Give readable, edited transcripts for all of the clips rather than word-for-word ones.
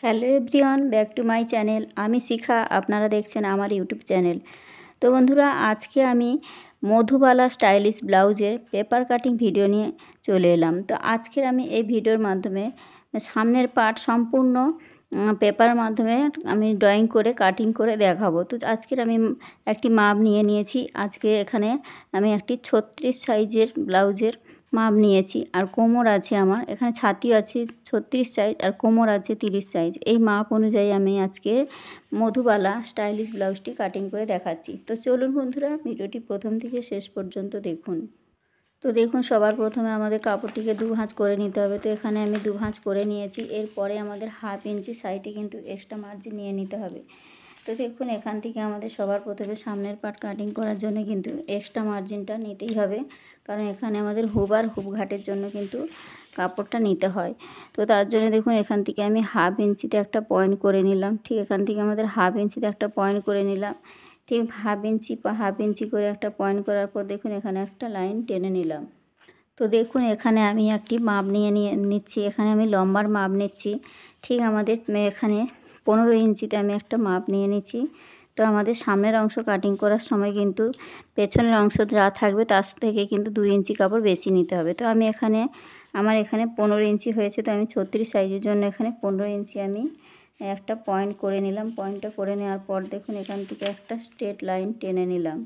Hello everyone, back to my channel. আমি শিখা, আপনারা দেখছেন আমার ইউটিউব চ্যানেল। তো বন্ধুরা, আজকে আমি মধুবালা স্টাইলিশ ব্লাউজের পেপার কাটিং ভিডিও নিয়ে চলে এলাম। তো আজকের আমি এই ভিডিওর মাধ্যমে সামনের পার্ট সম্পূর্ণ পেপারের মাধ্যমে আমি ড্রয়িং করে কাটিং করে দেখাবো। তো আজকের আমি একটি মাপ নিয়ে নিয়েছি। আজকে এখানে আমি একটি 36 সাইজের ব্লাউজের মাপ নিয়েছি। আর কোমর আছে আমার এখানে, ছাতিও আছে 36 সাইজ আর কোমর আছে 30 সাইজ। এই মাপ অনুযায়ী আমি আজকে মধুবালা স্টাইলিশ ব্লাউজটি কাটিং করে দেখাচ্ছি। তো চলুন বন্ধুরা, ভিডিওটি প্রথম থেকে শেষ পর্যন্ত দেখুন। তো দেখুন, সবার প্রথমে আমাদের কাপড়টিকে 2 ভাঁজ করে নিতে হবে। তো এখানে আমি 2 ভাঁজ করে নিয়েছি। এরপরে আমাদের 1/2 ইঞ্চি সাইডে কিন্তু এক্সট্রা মার্জিন নিয়ে নিতে হবে। তো দেখুন, এখান থেকে আমাদের সবার প্রথমে সামনের পার্ট কাটিং করার জন্য কিন্তু এক্সট্রা মার্জিনটা নিতেই হবে, কারণ এখানে আমাদের হুব আর হুব ঘাটের জন্য কিন্তু কাপড়টা নিতে হয়। তো তার জন্য দেখুন, এখান থেকে আমি 1/2 ইঞ্চিতে একটা পয়েন্ট করে নিলাম। ঠিক এখান থেকে আমাদের 1/2 ইঞ্চিতে একটা পয়েন্ট করে নিলাম। ঠিক 1/2 ইঞ্চি করে একটা পয়েন্ট করার পর দেখুন এখানে একটা লাইন টেনে নিলাম। তো দেখুন, এখানে আমি একটি মাপ নিচ্ছি। এখানে আমি লম্বার মাপ নিচ্ছি। ঠিক আমাদের এখানে 15 ইঞ্চিতে আমি একটা মাপ নিয়ে নিচ্ছি। তো আমাদের সামনের অংশ কাটিং করার সময় কিন্তু পেছনের অংশ যা থাকবে তার থেকে কিন্তু 2 ইঞ্চি কাপড় বেশি নিতে হবে। তো আমি এখানে আমার এখানে 15 ইঞ্চি হয়েছে, তো আমি 36 সাইজের জন্য এখানে 15 ইঞ্চি আমি একটা পয়েন্ট করে নিলাম। পয়েন্টটা করে নেওয়ার পর দেখুন এখান থেকে একটা স্ট্রেট লাইন টেনে নিলাম।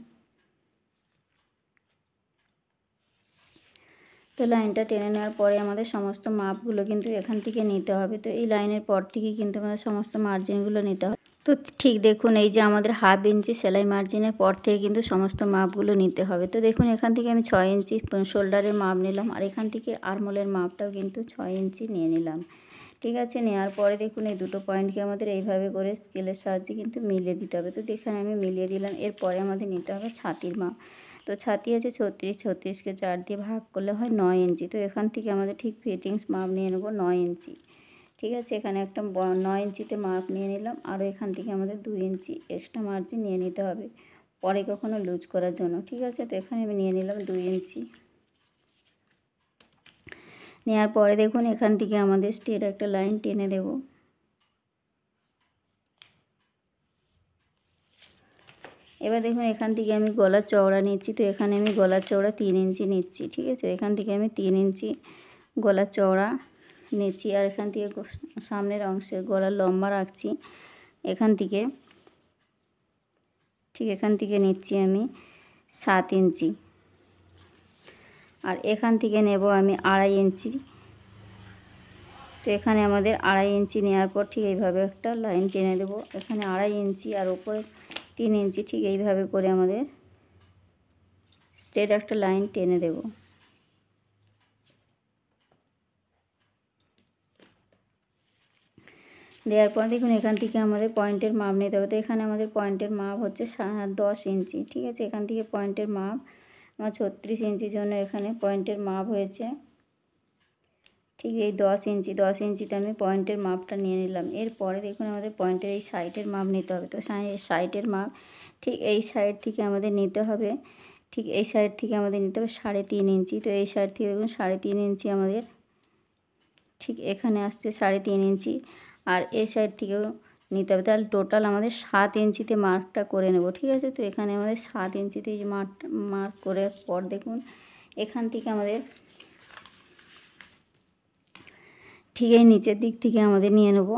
তো লাইনটা টেনে নেওয়ার পরে আমাদের সমস্ত মাপগুলো কিন্তু এখান থেকে নিতে হবে। তো এই লাইনের পর থেকে কিন্তু আমাদের সমস্ত মার্জিনগুলো নিতে হবে। তো ঠিক দেখুন, এই যে আমাদের 1/2 ইঞ্চি সেলাই মার্জিনের পর থেকে কিন্তু সমস্ত মাপগুলো নিতে হবে। তো দেখুন, এখান থেকে আমি 6 ইঞ্চি শোল্ডারের মাপ নিলাম, আর এখান থেকে আরমোলের মাপটাও কিন্তু 6 ইঞ্চি নিয়ে নিলাম। ঠিক আছে, নেওয়ার পরে দেখুন এই দুটো পয়েন্টকে আমাদের এইভাবে করে স্কেলের সাহায্যে কিন্তু মিলিয়ে দিতে হবে। তো দেখুন আমি মিলিয়ে দিলাম। এরপরে আমাদের নিতে হবে ছাতির মাপ। তো ছাতি আছে 36, 36কে 4 দিয়ে ভাগ করলে হয় 9 ইঞ্চি। তো এখান থেকে আমাদের ঠিক ফিটিংস মাপ নিয়ে নেব 9 ইঞ্চি। ঠিক আছে, এখানে একটা 9 ইঞ্চিতে মাপ নিয়ে নিলাম। আরও এখান থেকে আমাদের 2 ইঞ্চি এক্সট্রা মার্জিন নিয়ে নিতে হবে পরে কখনো লুজ করার জন্য। ঠিক আছে, তো এখানে আমি নিয়ে নিলাম 2 ইঞ্চি। নেওয়ার পরে দেখুন এখান থেকে আমাদের স্ট্রেট একটা লাইন টেনে দেব। এবার দেখুন এখান থেকে আমি গলার চওড়া নিচ্ছি। তো এখানে আমি গলার চওড়া 3 ইঞ্চি নিচ্ছি। ঠিক আছে, এখান থেকে আমি 3 ইঞ্চি গলার চওড়া নিচ্ছি। আর এখান থেকে সামনের অংশে গলার লম্বা রাখছি এখান থেকে। ঠিক এখান থেকে নিচ্ছি আমি 7 ইঞ্চি। আর এখান থেকে নেব আমি 2.5 ইঞ্চি। তো এখানে আমাদের 2.5 ইঞ্চি নেওয়ার পর ঠিক এইভাবে একটা লাইন টেনে দেব। এখানে 2.5 ইঞ্চি আর উপরে 3 ইঞ্চি, ঠিক এইভাবে করে আমাদের স্ট্রেট একটা লাইন টেনে দেব। দেওয়ার পর দেখুন এখান থেকে আমাদের পয়েন্টের মাপ নিতে হবে। তো এখানে আমাদের পয়েন্টের মাপ হচ্ছে 10 ইঞ্চি। ঠিক আছে, এখান থেকে পয়েন্টের মাপ আমার 36 ইঞ্চির জন্য এখানে পয়েন্টের মাপ হয়েছে ঠিক এই 10 ইঞ্চি। 10 ইঞ্চিতে আমি পয়েন্টের মাপটা নিয়ে নিলাম। এরপরে দেখুন আমাদের পয়েন্টের এই সাইডের মাপ নিতে হবে। তো সাইডের মাপ ঠিক এই সাইড থেকে আমাদের নিতে হবে, ঠিক এই সাইড থেকে আমাদের নিতে হবে 3.5 ইঞ্চি। তো এই সাইড থেকে দেখুন 3.5 ইঞ্চি আমাদের ঠিক এখানে আসছে 3.5 ইঞ্চি। আর এই সাইড থেকেও নিতে হবে। তাহলে টোটাল আমাদের 7 ইঞ্চিতে মার্কটা করে নেব। ঠিক আছে, তো এখানে আমাদের 7 ইঞ্চিতে এই মার্ক করার পর দেখুন এখান থেকে আমাদের ঠিক এই নিচের দিক থেকে আমাদের নিয়ে নেব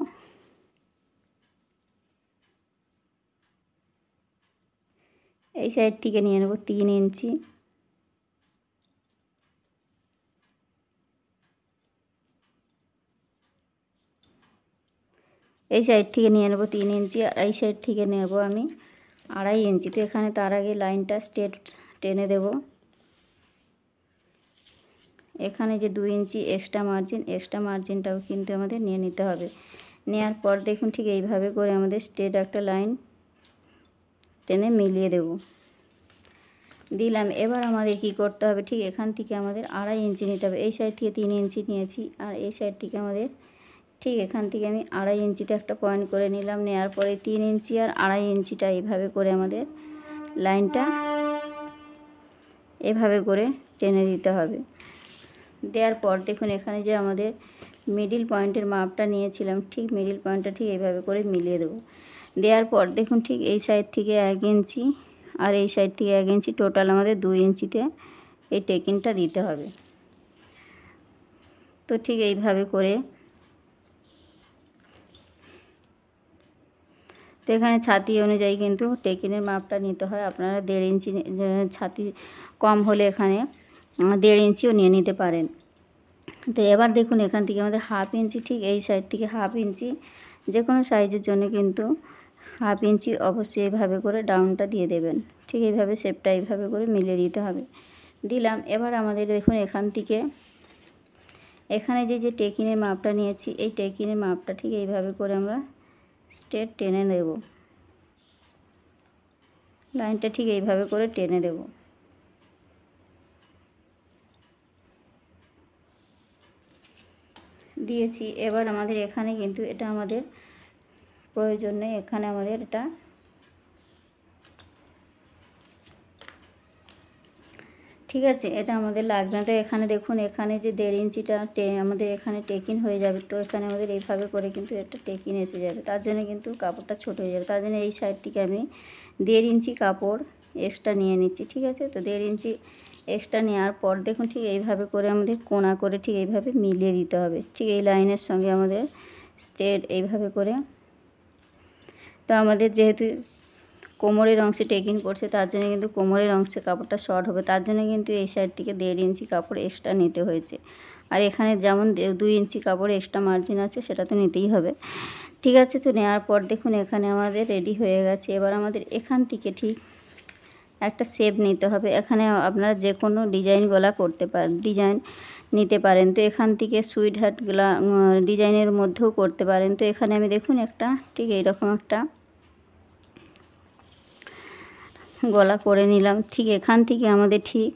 এই সাইড থেকে নিয়ে নেব 3 ইঞ্চি। এই সাইড থেকে নিয়ে নেব 3 ইঞ্চি। আর এই সাইড থেকে নেব আমি 2.5 ইঞ্চি। তো এখানে তার আগে লাইনটা স্ট্রেট টেনে দেব। এখানে যে 2 ইঞ্চি এক্সট্রা মার্জিনটাও কিন্তু আমাদের নিয়ে নিতে হবে। নেওয়ার পর দেখুন ঠিক এইভাবে করে আমাদের স্ট্রেট একটা লাইন টেনে মিলিয়ে দেব দিলাম। এবার আমাদের কি করতে হবে, ঠিক এখান থেকে আমাদের 2.5 ইঞ্চি নিতে হবে। এই সাইড থেকে 3 ইঞ্চি নিয়েছি, আর এই সাইড থেকে আমাদের ঠিক এখান থেকে আমি 2.5 ইঞ্চিতে একটা পয়েন্ট করে নিলাম। নেওয়ার পরে 3 ইঞ্চি আর 2.5 ইঞ্চিটা এইভাবে করে আমাদের লাইনটা এভাবে করে টেনে দিতে হবে। দেওয়ার পর দেখুন এখানে যে আমাদের মিডিল পয়েন্টের মাপটা নিয়েছিলাম, ঠিক মিডিল পয়েন্টটা ঠিক এইভাবে করে মিলিয়ে দেবো। দেওয়ার পর দেখুন ঠিক এই সাইড থেকে 1 ইঞ্চি আর এই সাইড থেকে 1 ইঞ্চি, টোটাল আমাদের 2 ইঞ্চিতে এই টেকিংটা দিতে হবে। তো ঠিক এইভাবে করে, তো এখানে ছাতি অনুযায়ী কিন্তু টেকিনের মাপটা নিতে হয়। আপনারা 1.5 ইঞ্চি ছাতি কম হলে এখানে 1.5 ইঞ্চিও নিয়ে নিতে পারেন। তো এবার দেখুন এখান থেকে আমাদের 1/2 ইঞ্চি, ঠিক এই সাইড থেকে 1/2 ইঞ্চি, যে কোনো সাইজের জন্য কিন্তু 1/2 ইঞ্চি অবশ্যই এইভাবে করে ডাউনটা দিয়ে দেবেন। ঠিক এইভাবে শেপটা এইভাবে করে মিলিয়ে দিতে হবে। দিলাম। এবার আমাদের দেখুন এখান থেকে এখানে যে টেকিনের মাপটা নিয়েছি, এই টেকিনের মাপটা ঠিক এইভাবে করে আমরা স্ট্রেট টেনে দেব। লাইনটা ঠিক এইভাবে করে টেনে দেব। দিয়েছি। এবার আমাদের এখানে কিন্তু এটা আমাদের প্রয়োজন নেই, এখানে আমাদের এটা ঠিক আছে, এটা আমাদের লাগবে না। তো এখানে দেখুন এখানে যে 1.5 ইঞ্চিটা আমাদের এখানে টেকিন হয়ে যাবে। তো এখানে আমাদের এইভাবে করে কিন্তু একটা টেকিন এসে যাবে, তার জন্য কিন্তু কাপড়টা ছোট হয়ে যাবে। তার জন্য এই সাইড থেকে আমি 1.5 ইঞ্চি কাপড় এক্সট্রা নিয়ে নিচ্ছি। ঠিক আছে, তো 1.5 ইঞ্চি এক্সট্রা নেওয়ার পর দেখুন ঠিক এইভাবে করে আমাদের কোণা করে ঠিক এইভাবে মিলিয়ে দিতে হবে। ঠিক এই লাইনের সঙ্গে আমাদের স্ট্রেট এইভাবে করে। তো আমাদের যেহেতু কোমরের অংশে টেকিং করছে, তার জন্য কিন্তু কোমরের অংশে কাপড়টা শর্ট হবে, তার জন্য কিন্তু এই সাইড থেকে 1.5 ইঞ্চি কাপড় এক্সট্রা নিতে হয়েছে। আর এখানে যেমন 2 ইঞ্চি কাপড় এক্সট্রা মার্জিন আছে, সেটা তো নিতেই হবে। ঠিক আছে, তো নেওয়ার পর দেখুন এখানে আমাদের রেডি হয়ে গেছে। এবার আমাদের এখান থেকে ঠিক একটা শেপ নিতে হবে। এখানে আপনারা যে কোনো ডিজাইন গলা করতে পারেন, ডিজাইন নিতে পারেন। তো এখান থেকে সুইট হার্ট ডিজাইনের মধ্যেও করতে পারেন। তো এখানে আমি দেখুন একটা ঠিক এইরকম একটা গলা করে নিলাম। ঠিক এখান থেকে আমাদের ঠিক,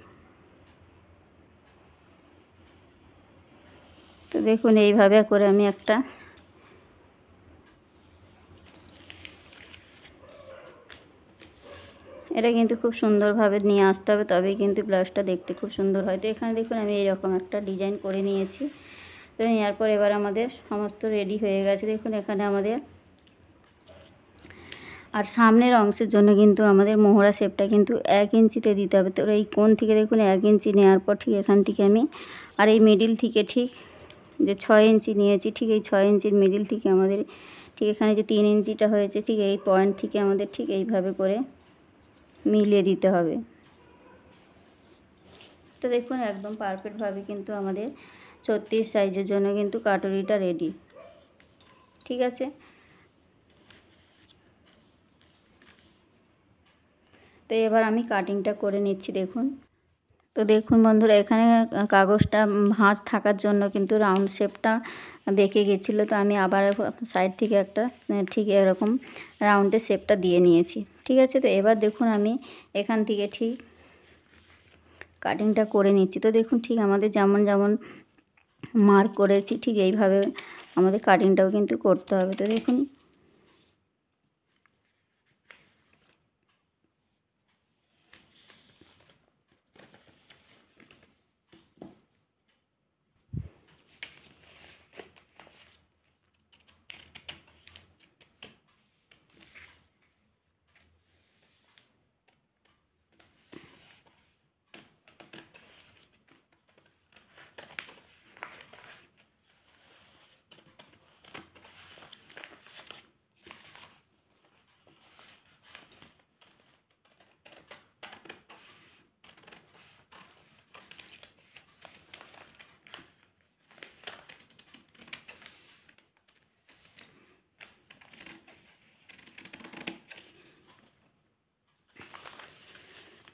তো দেখুন এইভাবে করে আমি একটা এটা কিন্তু খুব সুন্দরভাবে নিয়ে আসতে হবে, তবেই কিন্তু ব্লাউজটা দেখতে খুব সুন্দর হয়। তো এখানে দেখুন আমি এইরকম একটা ডিজাইন করে নিয়েছি। তো নেওয়ার পর এবার আমাদের সমস্ত রেডি হয়ে গেছে। দেখুন এখানে আমাদের, আর সামনের অংশের জন্য কিন্তু আমাদের মোহরা শেপটা কিন্তু 1 ইঞ্চিতে দিতে হবে। তো এই কোণ থেকে দেখুন 1 ইঞ্চি নেওয়ার পর ঠিক এখান থেকে আমি, আর এই মিডিল থেকে ঠিক যে 6 ইঞ্চি নিয়েছি, ঠিক এই 6 ইঞ্চির মিডিল থেকে আমাদের ঠিক এখানে যে 3 ইঞ্চিটা হয়েছে, ঠিক এই পয়েন্ট থেকে আমাদের ঠিক এইভাবে করে মিলিয়ে দিতে হবে। তো দেখুন একদম পারফেক্টভাবে কিন্তু আমাদের 36 সাইজের জন্য কিন্তু কাটুরিটা রেডি। ঠিক আছে, তো এবার আমি কাটিংটা করে নিচ্ছি। দেখুন, তো দেখুন বন্ধুরা এখানে কাগজটা ভাঁজ থাকার জন্য কিন্তু রাউন্ড শেপটা বেঁকে গেছিলো। তো আমি আবার সাইড থেকে একটা ঠিক এরকম রাউন্ডের শেপটা দিয়ে নিয়েছি। ঠিক আছে, তো এবার দেখুন আমি এখান থেকে ঠিক কাটিংটা করে নিচ্ছি। তো দেখুন ঠিক আমাদের যেমন যেমন মার্ক করেছি ঠিক এইভাবে আমাদের কাটিংটাও কিন্তু করতে হবে। তো দেখুন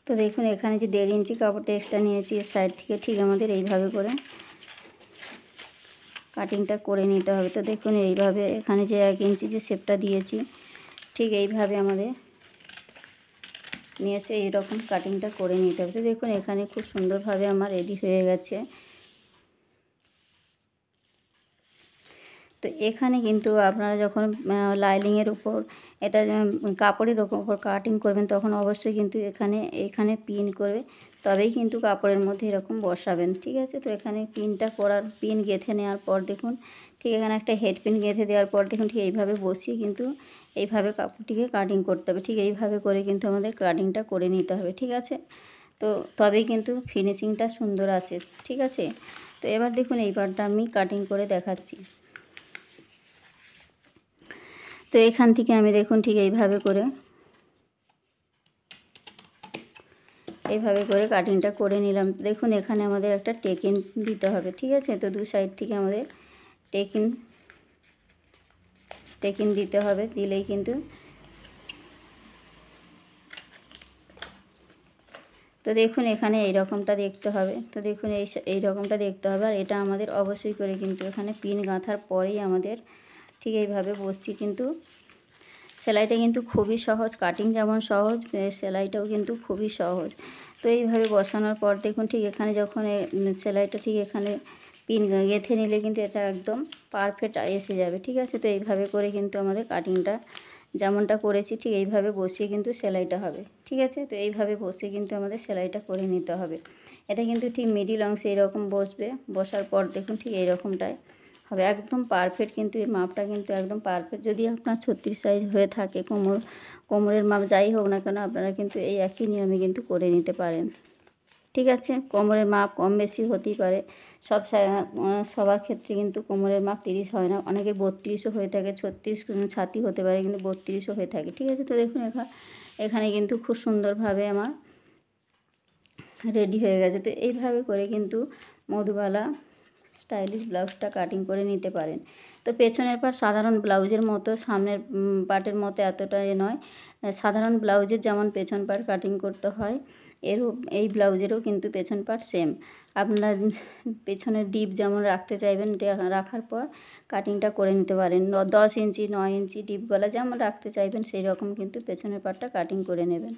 তো দেখুন এখানে যে 1.5 ইঞ্চি কাপড়টা এক্সট্রা নিয়েছি, এর সাইড থেকে ঠিক আমাদের এইভাবে করে কাটিংটা করে নিতে হবে। তো দেখুন এইভাবে এখানে যে 1 ইঞ্চি যে শেপটা দিয়েছি, ঠিক এইভাবে আমাদের নিয়েছে, এইরকম কাটিংটা করে নিতে হবে। তো দেখুন এখানে খুব সুন্দরভাবে আমার রেডি হয়ে গেছে। তো এখানে কিন্তু আপনারা যখন লাইনিংয়ের উপর এটা কাপড়ের ওপর কাটিং করবেন তখন অবশ্যই কিন্তু এখানে পিন করে তবেই কিন্তু কাপড়ের মধ্যে এরকম বসাবেন, ঠিক আছে। তো এখানে পিন গেঁথে নেওয়ার পর দেখুন ঠিক এখানে একটা হেড পিন গেঁথে দেওয়ার পর দেখুন ঠিক এইভাবে বসিয়ে কিন্তু এইভাবে কাপড়টিকে কাটিং করতে হবে, ঠিক এইভাবে করে কিন্তু আমাদের কাটিংটা করে নিতে হবে, ঠিক আছে। তো তবেই কিন্তু ফিনিশিংটা সুন্দর আসে, ঠিক আছে। তো এবার দেখুন এই পার্টটা আমি কাটিং করে দেখাচ্ছি। তো এখান থেকে আমি দেখুন ঠিক এইভাবে করে কাটিংটা করে নিলাম। দেখুন এখানে আমাদের একটা টেকিন দিতে হবে, ঠিক আছে। তো দু সাইড থেকে আমাদের টেকিন দিতে হবে, দিলেই কিন্তু তো দেখুন এখানে এই রকমটা দেখতে হবে। তো দেখুন এই রকমটা দেখতে হবে। আর এটা আমাদের অবশ্যই করে কিন্তু এখানে পিন গাঁথার পরেই আমাদের ঠিক এইভাবে বসছি। কিন্তু সেলাইটা কিন্তু খুবই সহজ, কাটিং যেমন সহজ সেলাইটাও কিন্তু খুবই সহজ। তো এইভাবে বসানোর পর দেখুন ঠিক এখানে যখন সেলাইটা ঠিক এখানে পিন গেঁথে নিলে কিন্তু এটা একদম পারফেক্ট এসে যাবে, ঠিক আছে। তো এইভাবে করে কিন্তু আমাদের কাটিংটা যেমনটা করেছি ঠিক এইভাবে বসিয়ে কিন্তু সেলাইটা হবে, ঠিক আছে। তো এইভাবে বসিয়ে কিন্তু আমাদের সেলাইটা করে নিতে হবে। এটা কিন্তু ঠিক মিডিল অংশে এরকম বসবে, বসার পর দেখুন ঠিক এইরকমটায় হবে, একদম পারফেক্ট। কিন্তু এই মাপটা কিন্তু একদম পারফেক্ট। যদি আপনার 36 সাইজ হয়ে থাকে কোমরের মাপ যাই হোক না কেন আপনারা কিন্তু এই একই নিয়মে কিন্তু করে নিতে পারেন, ঠিক আছে। কোমরের মাপ কম বেশি হতেই পারে, সবার ক্ষেত্রে কিন্তু কোমরের মাপ 30 হয় না, অনেকের 32ও হয়ে থাকে, 36 ছাতি হতে পারে, কিন্তু 32ও হয়ে থাকে, ঠিক আছে। তো দেখুন এখানে কিন্তু খুব সুন্দরভাবে আমার রেডি হয়ে গেছে। তো এইভাবে করে কিন্তু মধুবালা স্টাইলিশ ব্লাউজটা কাটিং করে নিতে পারেন। তো পেছনের পার্ট সাধারণ ব্লাউজের মতো, সামনের পার্টের মতো এতটা নয়। সাধারণ ব্লাউজের যেমন পেছন পার্ট কাটিং করতে হয় এই ব্লাউজেরও কিন্তু পেছন পার্ট সেম। আপনারা পেছনের ডিপ যেমন রাখতে চাইবেন রাখার পর কাটিংটা করে নিতে পারেন। 10 ইঞ্চি 9 ইঞ্চি ডিপ গলা যেমন রাখতে চাইবেন সেই রকম কিন্তু পেছনের পার্টটা কাটিং করে নেবেন।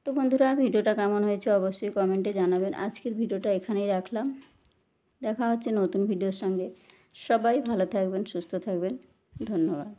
তো বন্ধুরা ভিডিওটা কেমন হয়েছে অবশ্যই কমেন্টে জানাবেন। আজকের ভিডিওটা এখানেই রাখলাম, দেখা হচ্ছে নতুন ভিডিওর সঙ্গে। সবাই ভালো থাকবেন, সুস্থ থাকবেন, ধন্যবাদ।